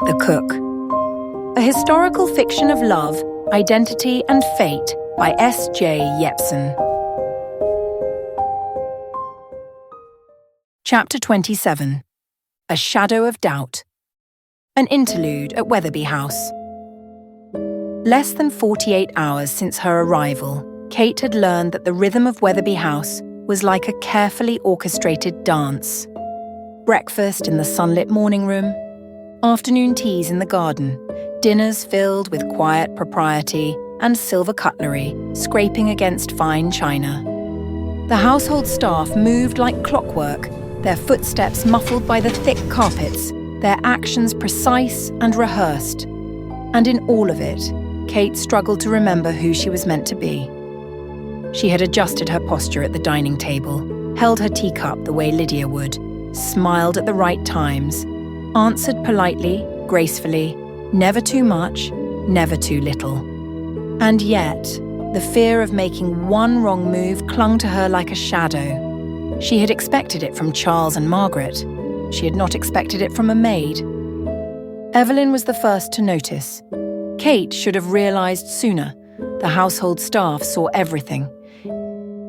the Cook. A historical fiction of love, identity and fate by S2E27. Chapter 27. A Shadow of Doubt. An interlude at Weatherby House. Less than 48 hours since her arrival, Kate had learned that the rhythm of Weatherby House was like a carefully orchestrated dance. Breakfast in the sunlit morning room, afternoon teas in the garden, dinners filled with quiet propriety and silver cutlery scraping against fine china. The household staff moved like clockwork, their footsteps muffled by the thick carpets, their actions precise and rehearsed. And in all of it, Kate struggled to remember who she was meant to be. She had adjusted her posture at the dining table, held her teacup the way Lydia would, smiled at the right times, answered politely, gracefully, never too much, never too little. And yet, the fear of making one wrong move clung to her like a shadow. She had expected it from Charles and Margaret. She had not expected it from a maid. Evelyn was the first to notice. Kate should have realised sooner. The household staff saw everything.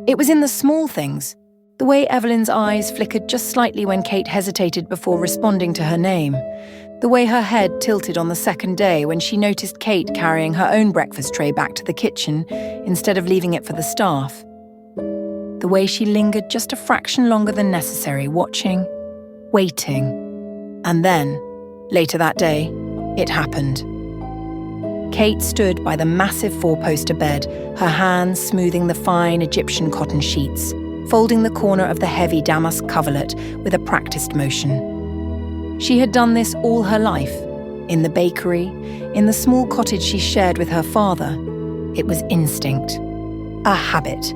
It was in the small things, the way Evelyn's eyes flickered just slightly when Kate hesitated before responding to her name, the way her head tilted on the second day when she noticed Kate carrying her own breakfast tray back to the kitchen instead of leaving it for the staff, the way she lingered just a fraction longer than necessary, watching, waiting. And then, later that day, it happened. Kate stood by the massive four-poster bed, her hands smoothing the fine Egyptian cotton sheets, folding the corner of the heavy damask coverlet with a practiced motion. She had done this all her life, in the bakery, in the small cottage she shared with her father. It was instinct, a habit,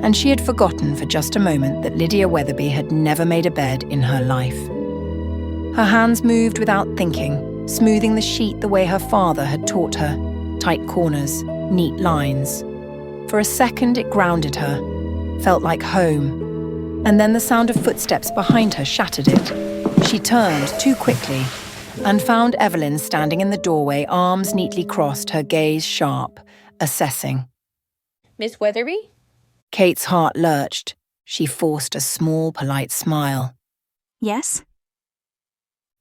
and she had forgotten for just a moment that Lydia Weatherby had never made a bed in her life. Her hands moved without thinking, smoothing the sheet the way her father had taught her, tight corners, neat lines. For a second it grounded her, felt like home, and then the sound of footsteps behind her shattered it. She turned too quickly and found Evelyn standing in the doorway, arms neatly crossed, her gaze sharp, assessing. Miss Weatherby? Kate's heart lurched. She forced a small, polite smile. Yes?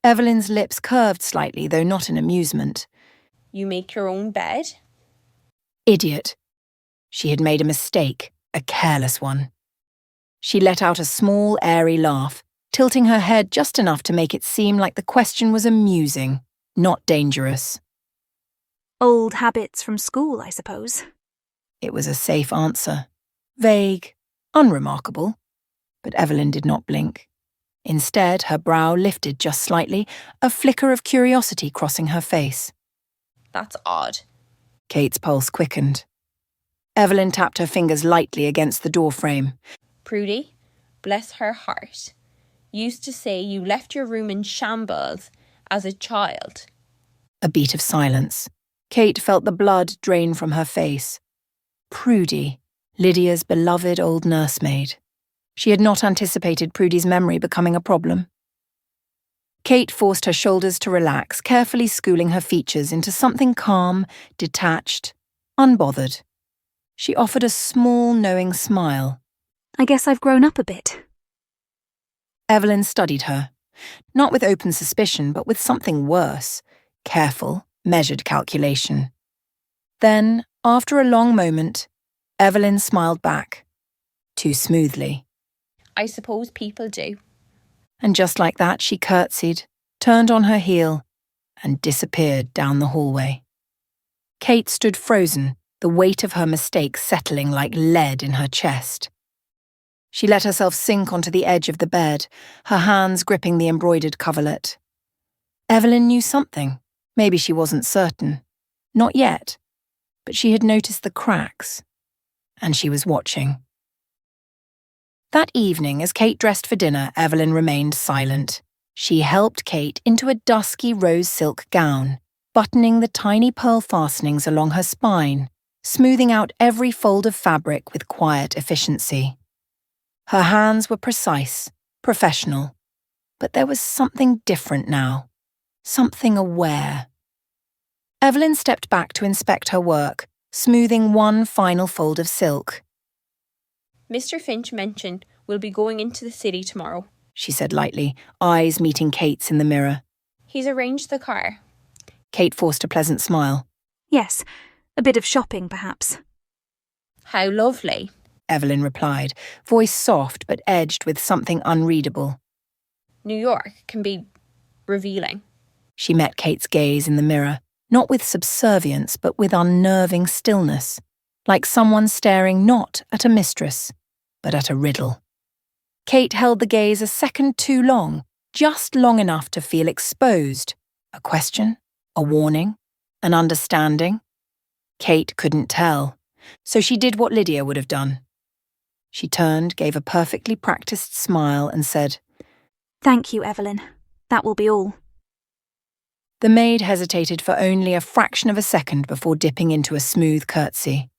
Evelyn's lips curved slightly, though not in amusement. You make your own bed? Idiot. She had made a mistake, a careless one. She let out a small, airy laugh, tilting her head just enough to make it seem like the question was amusing, not dangerous. Old habits from school, I suppose. It was a safe answer. Vague, unremarkable. But Evelyn did not blink. Instead, her brow lifted just slightly, a flicker of curiosity crossing her face. That's odd. Kate's pulse quickened. Evelyn tapped her fingers lightly against the doorframe. Prudy, bless her heart, used to say you left your room in shambles as a child. A beat of silence. Kate felt the blood drain from her face. Prudy, Lydia's beloved old nursemaid. She had not anticipated Prudy's memory becoming a problem. Kate forced her shoulders to relax, carefully schooling her features into something calm, detached, unbothered. She offered a small, knowing smile. I guess I've grown up a bit. Evelyn studied her, not with open suspicion, but with something worse, careful, measured calculation. Then, after a long moment, Evelyn smiled back, too smoothly. I suppose people do. And just like that, she curtsied, turned on her heel, and disappeared down the hallway. Kate stood frozen, the weight of her mistake settling like lead in her chest. She let herself sink onto the edge of the bed, her hands gripping the embroidered coverlet. Evelyn knew something. Maybe she wasn't certain. Not yet. But she had noticed the cracks. And she was watching. That evening, as Kate dressed for dinner, Evelyn remained silent. She helped Kate into a dusky rose silk gown, buttoning the tiny pearl fastenings along her spine, smoothing out every fold of fabric with quiet efficiency. Her hands were precise, professional, but there was something different now. something aware. Evelyn stepped back to inspect her work, smoothing one final fold of silk. Mr. Finch mentioned we'll be going into the city tomorrow, she said lightly, eyes meeting Kate's in the mirror. He's arranged the car. Kate forced a pleasant smile. Yes, a bit of shopping, perhaps. How lovely, Evelyn replied, voice soft but edged with something unreadable. New York can be revealing. She met Kate's gaze in the mirror, not with subservience but with unnerving stillness, like someone staring not at a mistress, but at a riddle. Kate held the gaze a second too long, just long enough to feel exposed. A question? A warning? An understanding? Kate couldn't tell, so she did what Lydia would have done. She turned, gave a perfectly practiced smile and said, Thank you, Evelyn. That will be all. The maid hesitated for only a fraction of a second before dipping into a smooth curtsy.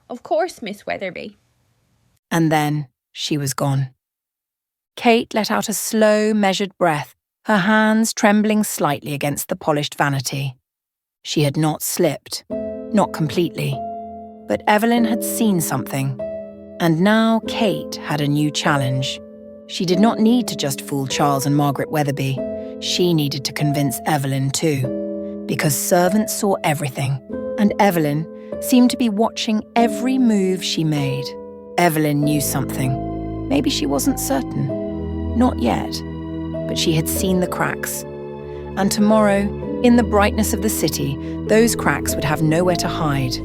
Of course, Miss Weatherby. And then she was gone. Kate let out a slow, measured breath, her hands trembling slightly against the polished vanity. She had not slipped, not completely. But Evelyn had seen something. And now Kate had a new challenge. She did not need to just fool Charles and Margaret Weatherby. She needed to convince Evelyn too. Because servants saw everything, and Evelyn seemed to be watching every move she made. Evelyn knew something. Maybe she wasn't certain. Not yet. But she had seen the cracks. And tomorrow, in the brightness of the city, those cracks would have nowhere to hide.